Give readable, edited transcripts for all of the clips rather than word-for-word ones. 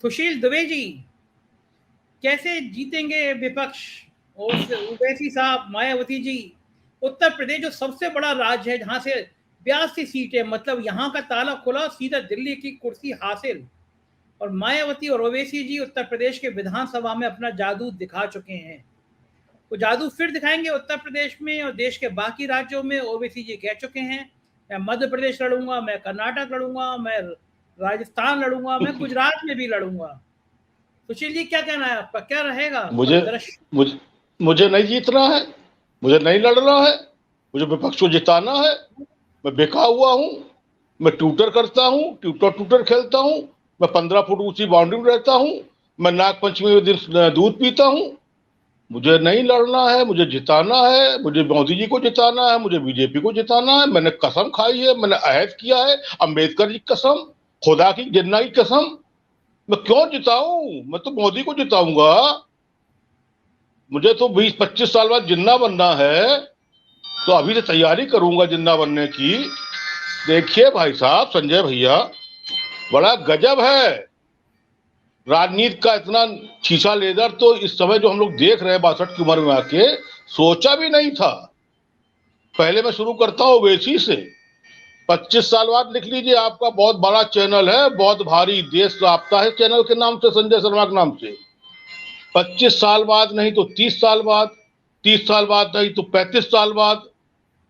सुशील दुबे जी, कैसे जीतेंगे विपक्ष? और ओवैसी साहब, मायावती जी, उत्तर प्रदेश जो सबसे बड़ा राज्य है जहां से 82 सीटें, मतलब यहाँ का ताला खुला, सीधा दिल्ली की कुर्सी हासिल। और मायावती और ओवैसी जी उत्तर प्रदेश के विधानसभा में अपना जादू दिखा चुके हैं। वो जादू फिर दिखाएंगे उत्तर प्रदेश में और देश के बाकी राज्यों में। ओवैसी जी कह चुके हैं, मैं मध्य प्रदेश लड़ूंगा, मैं कर्नाटक लड़ूंगा, मैं राजस्थान लड़ूंगा, मैं गुजरात में भी लड़ूंगा। सुशील जी, क्या कहना है आपका, क्या रहेगा? मुझे मुझे मुझे नहीं जीतना है, मुझे नहीं लड़ना है, मुझे विपक्ष को जिताना है। मैं बेका हुआ हूं, मैं ट्यूटर करता हूं, ट्यूटर खेलता हूं, मैं 15 फुट ऊंची बाउंड्री में रहता हूं, मैं नाग पंचमी के दिन दूध पीता हूं। मुझे नहीं लड़ना है, मुझे जिताना है, मुझे मोदी जी को जिताना है, मुझे बीजेपी को जिताना है। मैंने कसम खाई है, मैंने अहद किया है, अम्बेडकर जी की कसम, खुदा की जिन्ना की कसम। मैं क्यों जिताऊं? मैं तो मोदी को जिताऊंगा। मुझे तो 20-25 साल बाद जिन्ना बनना है, तो अभी से तैयारी करूंगा जिन्ना बनने की। देखिए भाई साहब, संजय भैया, बड़ा गजब है राजनीति का। इतना शीशा लेदर तो इस समय जो हम लोग देख रहे हैं 62 की उम्र में आके, सोचा भी नहीं था। पहले मैं शुरू करता हूं ओवैसी से। 25 साल बाद लिख लीजिए, आपका बहुत बड़ा चैनल है, बहुत भारी देश राब्ता है चैनल के नाम से, संजय शर्मा के नाम से। 25 साल बाद नहीं तो 30 साल बाद, 30 साल बाद नहीं तो 35 साल बाद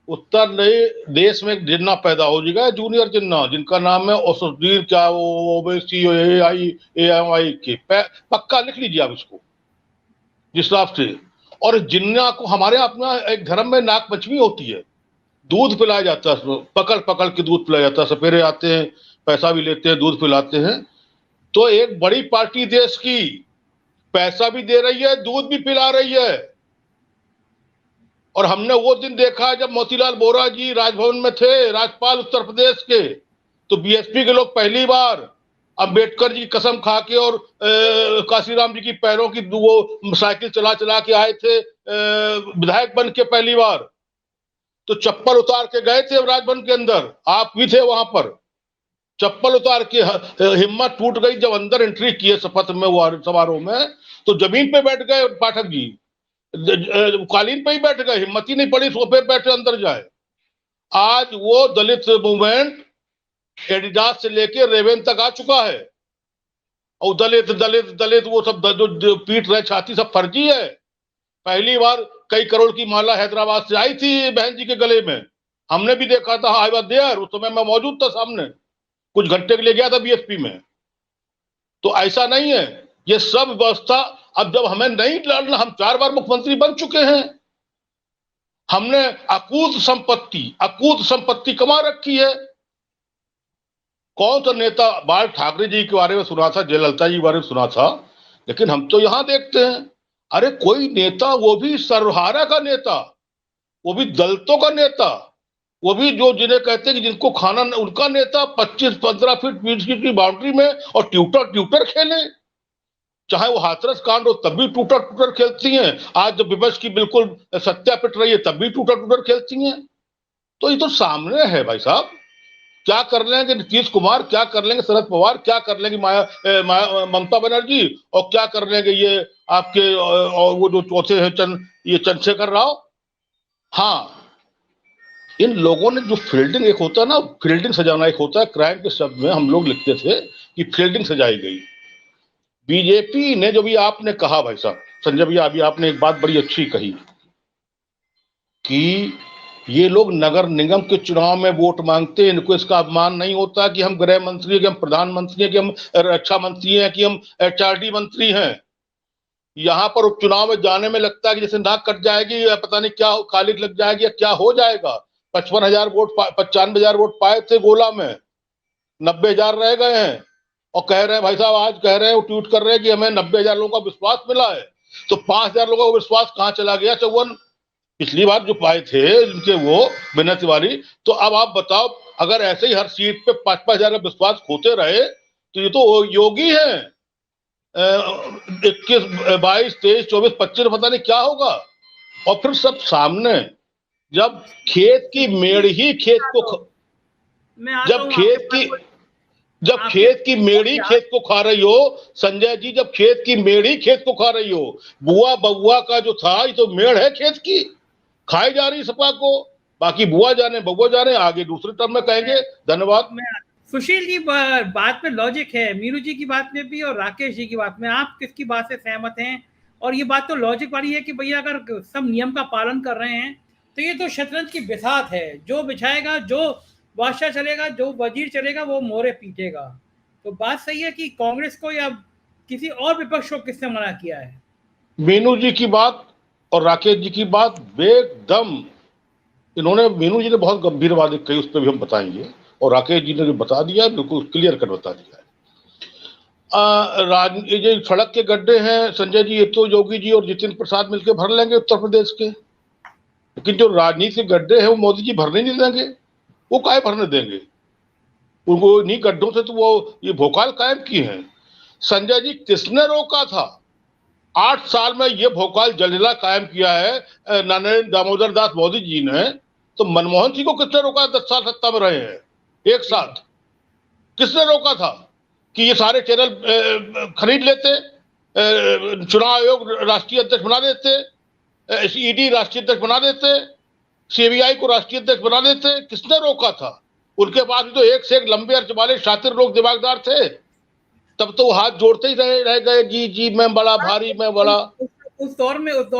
उत्तर नए देश में एक जिन्ना पैदा हो जाएगा, जूनियर जिन्ना, जिनका नाम है असुद्दीन, क्या वो ओवैसी, AIMI के। पक्का लिख लीजिए आप इसको जिस हिसाब से। और जिन्ना को हमारे अपना एक धर्म में नाग पंचमी होती है, दूध पिलाया जाता है, उसमें पकड़ पकड़ के दूध पिलाया जाता है। सपेरे आते हैं, पैसा भी लेते हैं, दूध पिलाते हैं। तो एक बड़ी पार्टी देश की पैसा भी दे रही है, दूध भी पिला रही है। और हमने वो दिन देखा जब मोतीलाल वोरा जी राजभवन में थे, राज्यपाल उत्तर प्रदेश के, तो बीएसपी के लोग पहली बार अंबेडकर जी की कसम खा के और काशीराम जी की पैरों की वो साइकिल चला चला के आए थे विधायक बन के पहली बार। तो चप्पल उतार के गए थे राजभवन के अंदर, आप भी थे वहां पर। चप्पल उतार के हिम्मत टूट गई जब अंदर एंट्री किए शपथ में, वो समारोह में, तो जमीन पे बैठ गए पाठक जी, कालीन पे ही बैठ गए, हिम्मत ही नहीं पड़ी सोफे पे बैठे अंदर जाए। आज वो दलित मूवमेंट एडिडास से लेके रेवेन तक आ चुका है। और दलित दलित दलित वो सब जो पीट रहे छाती, सब फर्जी है। पहली बार कई करोड़ की माला हैदराबाद से आई थी बहन जी के गले में, हमने भी देखा था। आई वाज देयर, उस समय मैं मौजूद था सामने, कुछ घंटे के लिए गया था बीएसपी में। तो ऐसा नहीं है, ये सब व्यवस्था। अब जब हमें नहीं लड़ना, हम 4 बार मुख्यमंत्री बन चुके हैं, हमने अकूत संपत्ति कमा रखी है। कौन सा नेता, बाल ठाकरे जी के बारे में सुना था, जयललिता जी के बारे में सुना था, लेकिन हम तो यहां देखते हैं, अरे कोई नेता, वो भी सर्वहारा का नेता, वो भी दलितों का नेता, वो भी जो जिन्हें कहते हैं कि जिनको खाना, उनका नेता 25-15 फीट बीच की बाउंड्री में और ट्यूटर खेले। चाहे वो हाथरस कांड हो तब भी ट्यूटर खेलती हैं। आज जब विपक्ष की बिल्कुल सत्या पिट रही है तब भी ट्यूटर खेलती हैं। तो ये तो सामने है भाई साहब। क्या कर लेंगे नीतीश कुमार, क्या कर लेंगे शरद पवार, क्या कर लेंगे ममता बनर्जी, और क्या कर लेंगे ये आपके और वो जो चौथे हैं ये चंद्रशेखर राव। हाँ, इन लोगों ने जो फील्डिंग, एक होता है ना फील्डिंग सजाना, एक होता है क्राइम के शब्द में हम लोग लिखते थे कि फील्डिंग सजाई गई। बीजेपी ने, जो भी आपने कहा भाई साहब संजय भैया, अभी आपने एक बात बड़ी अच्छी कही कि ये लोग नगर निगम के चुनाव में वोट मांगते हैं, इनको इसका अभिमान नहीं होता कि हम गृह मंत्री हैं, कि हम प्रधानमंत्री हैं, कि हम रक्षा मंत्री हैं, कि हम HRD मंत्री हैं। यहाँ पर उपचुनाव में जाने में लगता है कि जैसे नाक कट जाएगी या पता नहीं क्या कालिक लग जाएगी या क्या हो जाएगा। 55,000 वोट, 95,000 वोट पाए थे गोला में, 90,000 रह गए हैं। और कह रहे हैं भाई साहब, आज कह रहे हैं, वो ट्वीट कर रहे हैं कि हमें 90,000 लोगों का विश्वास मिला है। तो 5,000 लोगों का विश्वास कहाँ चला गया? 54 पिछली बार जो पाए थे इनके वो विनय तिवारी। तो अब आप बताओ, अगर ऐसे ही हर सीट पे 5-5 हजार का विश्वास खोते रहे तो ये तो योगी है। 21, 22, 23, 24, 25 पता नहीं क्या होगा। और फिर सब सामने, जब खेत की मेड़ ही खेत को, जब खेत की जब खेत की मेढ़ी खेत को खा रही हो संजय जी, जब खेत की मेढ़ी खेत को खा रही हो, बुआ बउआ का जो था ये तो मेढ़ है खेत की, खाई जा रही सपा को। बाकी बुआ जाने बउआ जाने, आगे दूसरे टर्म में कहेंगे। धन्यवाद। सुशील जी, बात में लॉजिक है, मीनू जी की बात में भी और राकेश जी की बात में। आप किसकी बात से सहमत हैं? और ये बात तो लॉजिक वाली है कि भैया अगर सब नियम का पालन कर रहे हैं तो ये तो शतरंज की बिसात है, जो बिछाएगा, जो बादशाह चलेगा, जो वजीर चलेगा, वो मोहरे पीटेगा। तो बात सही है कि कांग्रेस को या किसी और विपक्ष को किसने मना किया है? मीनू जी की बात और राकेश जी की बात बेदम, इन्होंने, मीनू जी ने बहुत गंभीर बातें कही, उस पर भी हम बताएंगे, और राकेश जी ने जो बता दिया बिल्कुल क्लियर कर बता दिया है। ये जो सड़क के गड्ढे हैं संजय जी, ये तो योगी जी और जितिन प्रसाद मिलकर भर लेंगे उत्तर प्रदेश के, लेकिन जो राजनीतिक गड्ढे हैं वो मोदी जी भरने नहीं देंगे। वो काहे भरने देंगे उनको? इन्हीं गड्ढों से तो वो ये भोकाल कायम किए हैं। संजय जी, किसने रोका था? 8 साल में ये भोकाल जलजिला कायम किया है नरेंद्र दामोदर दास मोदी जी ने। तो मनमोहन सिंह को किसने रोका? 10 साल सत्ता में रहे हैं एक साथ। किसने रोका था कि ये सारे चैनल खरीद लेते, चुनाव आयोग राष्ट्रीय अध्यक्ष बना देते, ईडी राष्ट्रीय अध्यक्ष बना देते, सीबीआई को राष्ट्रीय अध्यक्ष बना देते? किसने रोका था? उनके पास तो एक से एक लंबे अर्ज वाले शातिर लोग दिमागदार थे, तब तो हाथ जोड़ते ही रह गए, जी जी मैं बड़ा भारी, मैं बड़ा। उस दौर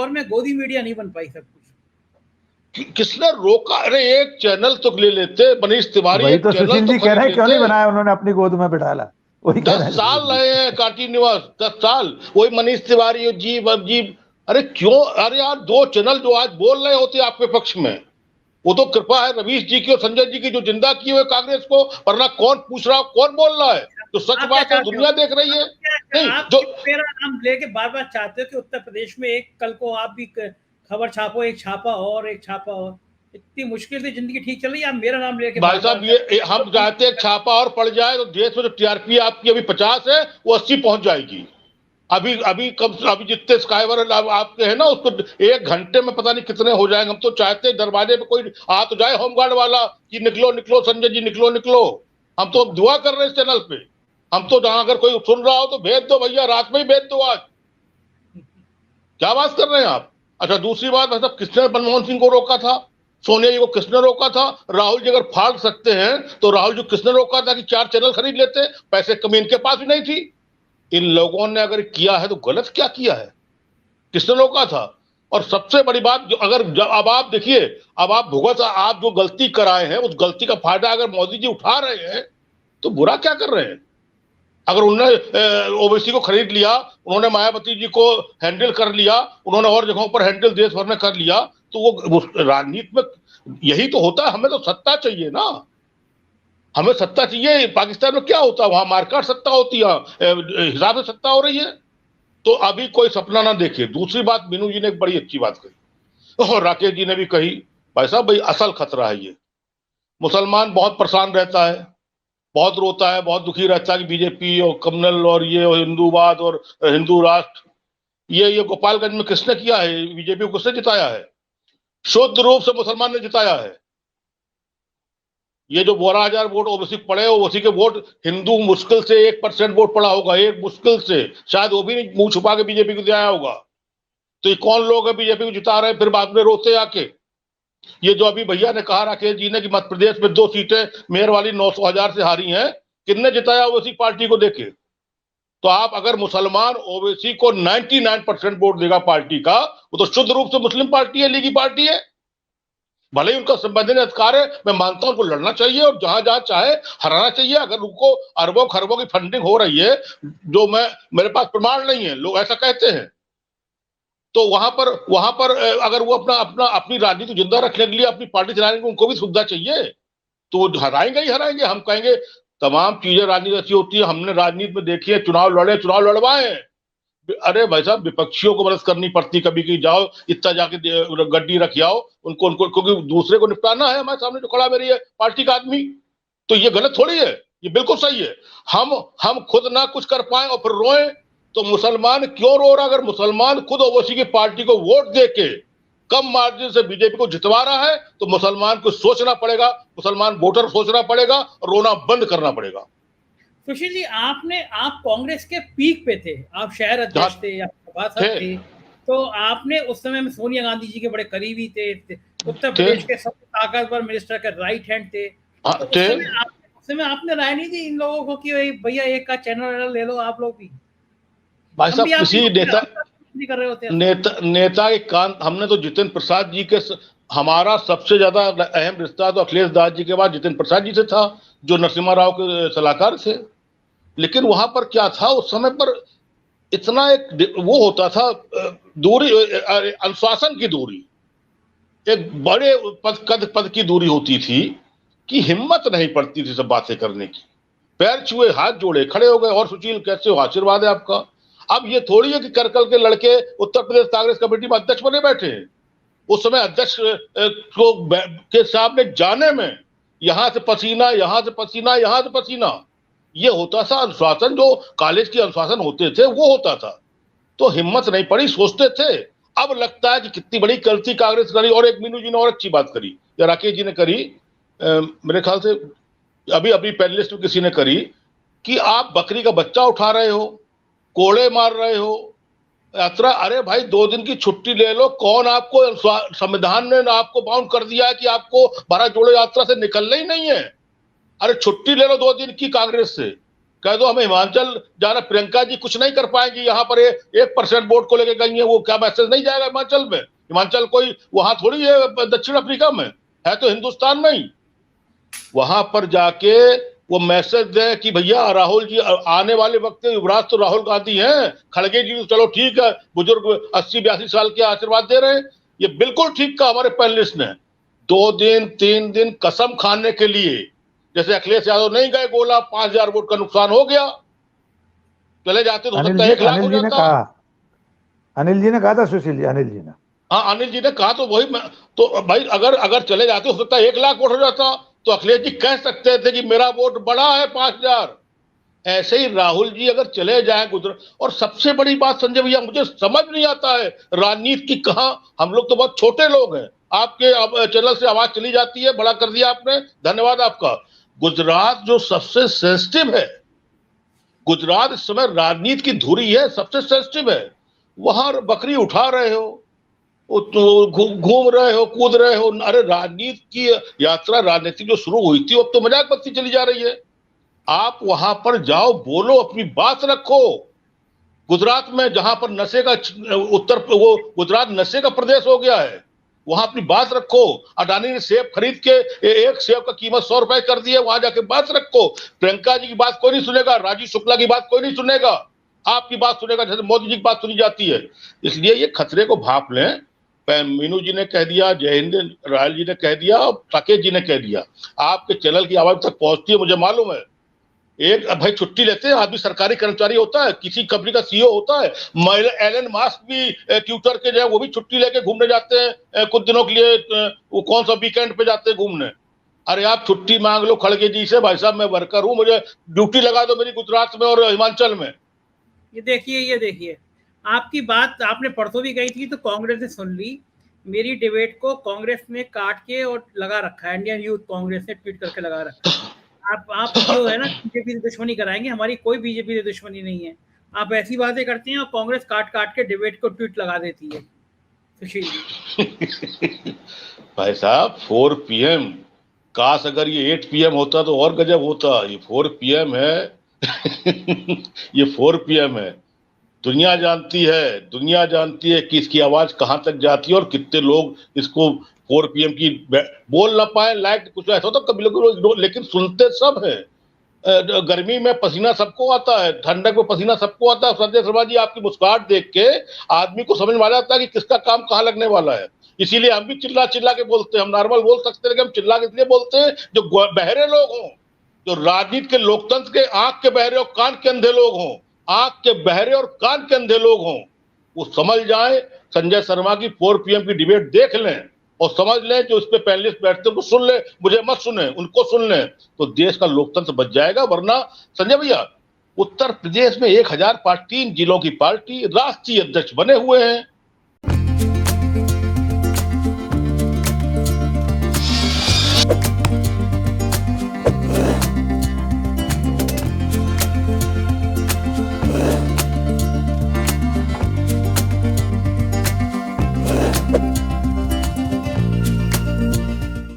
में गोदी मीडिया नहीं बन पाई सब कुछ। किसने रोका? अरे एक चैनल तो ले लेते, मनीष तिवारी एक तो चैनल सुशील जी तो कह रहे हैं क्यों नहीं बनाया उन्होंने अपनी गोद में बिठाला? 10 साल रहे हैं कंटिन्यूअस, 10 साल वही मनीष तिवारी जी। अरे क्यों? अरे यार 2 चैनल जो आज बोल रहे होते आपके पक्ष में, वो तो कृपा है रवीश जी की और संजय जी की जो जिंदा किए हुए कांग्रेस को, वरना कौन पूछ रहा, कौन बोल रहा है? तो सच बात है, दुनिया देख रही है। नहीं जो मेरा नाम लेके बार बार चाहते हो कि उत्तर प्रदेश में एक कल को आप भी खबर छापो, एक छापा और एक छापा और, इतनी मुश्किल से जिंदगी ठीक चल रही है, आप मेरा नाम लेके। भाई साहब, ये हम चाहते हैं छापा और पड़ जाए तो देश में जो टीआरपी आपकी अभी 50 है वो 80 पहुंच जाएगी। अभी जितने स्काइवर आपके हैं ना, उसको 1 घंटे में पता नहीं कितने हो जाएंगे। हम तो चाहते हैं दरवाजे पे कोई आ तो जाए होमगार्ड वाला कि निकलो निकलो संजय जी, निकलो निकलो। हम तो दुआ कर रहे हैं इस चैनल पे। हम तो जहां अगर कोई सुन रहा हो तो भेज दो भैया, रात में ही भेज दो। आज क्या बात कर रहे हैं आप? अच्छा, दूसरी बात, मतलब किसने मनमोहन सिंह को रोका था? सोनिया जी को किसने रोका था? राहुल जी अगर फाड़ सकते हैं तो राहुल जी किसने रोका था कि 4 चैनल खरीद लेते? पैसे कमी इनके पास भी नहीं थी। इन लोगों ने अगर किया है तो गलत क्या किया है? किसने रोका था? और सबसे बड़ी बात, जो अगर अब आप देखिए, अब आप भुगत, आप जो गलती कराए हैं उस गलती का फायदा अगर मोदी जी उठा रहे हैं तो बुरा क्या कर रहे हैं? अगर उन्होंने ओबीसी को खरीद लिया, उन्होंने मायावती जी को हैंडल कर लिया, उन्होंने और जगहों पर हैंडल देश भर में कर लिया, तो वो राजनीति में यही तो होता है। हमें तो सत्ता चाहिए ना, हमें सत्ता चाहिए। पाकिस्तान में क्या होता है? वहां मारकाट सत्ता होती है, हिसाब से सत्ता हो रही है। तो अभी कोई सपना ना देखे। दूसरी बात, मीनू जी ने एक बड़ी अच्छी बात कही और राकेश जी ने भी कही, भाई साहब भाई असल खतरा है ये। मुसलमान बहुत परेशान रहता है, बहुत रोता है, बहुत दुखी रहता है कि बीजेपी और कम्युनल और ये और हिंदूवाद और हिंदू राष्ट्र, ये गोपालगंज में किसने किया है? बीजेपी को किसने जिताया है? शुद्ध रूप से मुसलमान ने जिताया है। ये जो 12,000 वोट ओबीसी पड़े हो, उसी के वोट हिंदू मुश्किल से 1% वोट पड़ा होगा, एक मुश्किल से, शायद वो भी मुंह छुपा के बीजेपी को दिया होगा। तो ये कौन लोग है बीजेपी को जिता रहे हैं, फिर बाद में रोते आके? ये जो अभी भैया ने कहा राकेश जी ने कि मध्य प्रदेश में 2 सीटें मेयर वाली 900,000 से हारी हैं, किसने जिताया ओबीसी पार्टी को? देखे तो आप, अगर मुसलमान ओबीसी को 99% वोट देगा पार्टी का, वो तो शुद्ध रूप से मुस्लिम पार्टी है, लीगी पार्टी है। भले ही उनका संवैधानिक अधिकार है, मैं मानता हूं उनको लड़ना चाहिए और जहां जहां चाहे हराना चाहिए। अगर उनको अरबों खरबों की फंडिंग हो रही है, जो मेरे पास प्रमाण नहीं है, लोग ऐसा कहते हैं, तो वहां पर अगर वो अपनी राजनीति जिंदा रखने के लिए अपनी पार्टी चलाने की उनको भी सुविधा चाहिए, तो वो हराएंगे ही हराएंगे। हम कहेंगे तमाम चीजें राजनीति ऐसी होती है, हमने राजनीति में देखी है, चुनाव लड़े, चुनाव लड़वाए। अरे भाई साहब, विपक्षियों को मदद करनी पड़ती कभी कि जाओ इतना जाके गड्डी रख आओ उनको, क्योंकि दूसरे को निपटाना है। हमारे सामने जो खड़ा मेरी है पार्टी का आदमी, तो ये गलत थोड़ी है, ये बिल्कुल सही है। हम खुद ना कुछ कर पाए और फिर रोए तो मुसलमान क्यों रो रहा? अगर मुसलमान खुद ओवैसी की पार्टी को वोट देके कम मार्जिन से बीजेपी को जितवा रहा है तो मुसलमान को सोचना पड़ेगा, मुसलमान वोटर सोचना पड़ेगा और रोना बंद करना पड़ेगा। सुशील जी, आप कांग्रेस के पीक पे थे, आप शहर अध्यक्ष थे, आप सभासद थे, तो आपने उस समय में सोनिया गांधी जी के बड़े करीबी थे, उत्तर प्रदेश के सबसे ताकतवर मिनिस्टर के राइट हैंड थे। तो उस समय आपने राय नहीं दी इन लोगों को कि भैया एक का चैनल ले लो आप लोग भी? भाई साहब, किसी कर रहे होते नेता के कान, हमने तो जितेंद्र प्रसाद जी के, हमारा सबसे ज्यादा अहम रिश्ता तो अखिलेश दास जी के बाद जितेंद्र प्रसाद जी से था, जो नरसिम्हा राव के सलाहकार थे। लेकिन वहां पर क्या था उस समय पर, इतना एक वो होता था, दूरी, अनुशासन की दूरी, एक बड़े पद की दूरी होती थी कि हिम्मत नहीं पड़ती थी सब बातें करने की। पैर छुए, हाथ जोड़े, खड़े हो गए, और सुशील कैसे हो, आशीर्वाद है आपका। अब ये थोड़ी है कि करकल के लड़के उत्तर प्रदेश कांग्रेस कमेटी में अध्यक्ष बने बैठे हैं। उस समय अध्यक्ष को के सामने जाने में यहां से पसीना, यहां से पसीना, यहां से पसीना, ये होता था अनुशासन, जो कॉलेज के अनुशासन होते थे वो होता था। तो हिम्मत नहीं पड़ी, सोचते थे। अब लगता है कि कितनी बड़ी गलती कांग्रेस करी। और एक मीनू जी ने और अच्छी बात करी, या राकेश जी ने करी, मेरे ख्याल से अभी अभी पैनलिस्ट में किसी ने करी, कि आप बकरी का बच्चा उठा रहे हो, कोड़े मार रहे हो यात्रा। अरे भाई, 2 दिन की छुट्टी ले लो। कौन आपको, संविधान ने आपको बाउंड कर दिया है कि आपको भारत जोड़ो यात्रा से निकलना ही नहीं है? अरे छुट्टी ले लो 2 दिन की कांग्रेस से, कह दो हमें हिमाचल जाना। प्रियंका जी कुछ नहीं कर पाएंगी, यहाँ पर 1% वोट को लेकर गई है, वो क्या मैसेज नहीं जाएगा हिमाचल में? हिमाचल कोई वहां थोड़ी है दक्षिण अफ्रीका में, है तो हिंदुस्तान में ही। वहां पर जाके वो मैसेज दे कि भैया राहुल जी आने वाले वक्त युवराज तो राहुल गांधी हैं, खड़गे जी तो चलो ठीक है, बुजुर्ग 80-82 साल के आशीर्वाद दे रहे हैं। ये बिल्कुल ठीक कहा हमारे पैनलिस्ट ने। 2 दिन 3 दिन कसम खाने के लिए, जैसे अखिलेश यादव नहीं गए, गोला 5000 वोट का नुकसान हो गया, चले जाते तो 1 लाख हो जाता। अनिल जी ने कहा था सुशील जी, अनिल जी ने, हाँ अनिल जी ने कहा, तो वही तो भाई अगर चले जाते हो सकता है 1 लाख वोट हो जाता, तो अखिलेश जी कह सकते थे कि मेरा वोट बड़ा है 5000। ऐसे ही राहुल जी अगर चले जाएं गुजरात। और सबसे बड़ी बात संजय भैया, मुझे समझ नहीं आता है राजनीति की, कहां हम लोग तो बहुत छोटे लोग हैं, आपके चैनल से आवाज चली जाती है, बड़ा कर दिया आपने, धन्यवाद आपका। गुजरात जो सबसे सेंसिटिव है, गुजरात इस समय राजनीति की धुरी है, सबसे सेंसिटिव है, वहां बकरी उठा रहे हो, घूम रहे हो, कूद रहे हो। अरे राजनीति की यात्रा, राजनीति जो शुरू हुई थी अब तो मजाक बनती चली जा रही है। आप वहां पर जाओ, बोलो, अपनी बात रखो। गुजरात में जहां पर नशे का गुजरात नशे का प्रदेश हो गया है, वहां अपनी बात रखो। अडानी ने सेब खरीद के, एक सेब का कीमत 100 रुपए कर दी है, वहां जाके बात रखो। प्रियंका जी की बात कोई नहीं सुनेगा, राजीव शुक्ला की बात कोई नहीं सुनेगा, आपकी बात सुनेगा, जैसे मोदी जी की बात सुनी जाती है। इसलिए ये खतरे को भाप लें। मीनू जी ने कह दिया, जयहिंद रायल जी ने कह दिया, साकेत जी ने कह दिया, आपके चैनल की आवाज तक पहुंचती है, मुझे मालूम है। एक भाई छुट्टी लेते हैं आदमी, सरकारी कर्मचारी होता है, किसी कंपनी का सीईओ होता है। एलन मास्क भी ट्विटर के जो है वो भी छुट्टी लेके घूमने जाते हैं कुछ दिनों के लिए, वो कौन सा वीकेंड पे जाते हैं घूमने। अरे आप छुट्टी मांग लो खड़गे जी से, भाई साहब मैं वर्कर हूं, मुझे ड्यूटी लगा दो मेरी गुजरात में और हिमाचल में। ये देखिए आपकी बात आपने परसों भी कही थी, तो कांग्रेस ने सुन ली। मेरी डिबेट को कांग्रेस ने काट के और लगा रखा है, इंडियन यूथ कांग्रेस ने ट्वीट करके लगा रखा है। आप जो है ना बीजेपी से दुश्मनी कराएंगे, हमारी कोई बीजेपी से दुश्मनी नहीं है। आप ऐसी बातें करते हैं और कांग्रेस काट के डिबेट को ट्वीट लगा देती है। सुशील जी भाई साहब 4 PM, काश अगर ये 8 PM होता तो और गजब होता। ये 4 PM है ये 4 PM है। दुनिया जानती है कि इसकी आवाज कहां तक जाती है और कितने लोग इसको 4 PM की बोल ना पाए, लाइक कुछ ऐसा होता कभी लोग, लेकिन सुनते सब है। गर्मी में पसीना सबको आता है, ठंडक में पसीना सबको आता है। संजय शर्मा जी, आपकी मुस्कुराहट देख के आदमी को समझ में आ जाता है कि किसका काम कहाँ लगने वाला है। इसीलिए हम भी चिल्ला के बोलते हैं। हम नॉर्मल बोल सकते हैं, लेकिन हम चिल्ला के इसलिए बोलते हैं जो बहरे लोग हों, जो राजनीति के लोकतंत्र के आंख के बहरे और कान के अंधे लोग हों, आंख के बहरे और कान के अंधे लोग हों, वो समझ जाए। संजय शर्मा की 4 PM की डिबेट देख लें और समझ लें, जो उस पर पैनलिस्ट बैठते हैं उनको सुन ले, मुझे मत सुने, उनको सुन लें, तो देश का लोकतंत्र बच जाएगा। वरना संजय भैया, उत्तर प्रदेश में 1000 पार्टी, 3 जिलों की पार्टी, राष्ट्रीय अध्यक्ष बने हुए हैं,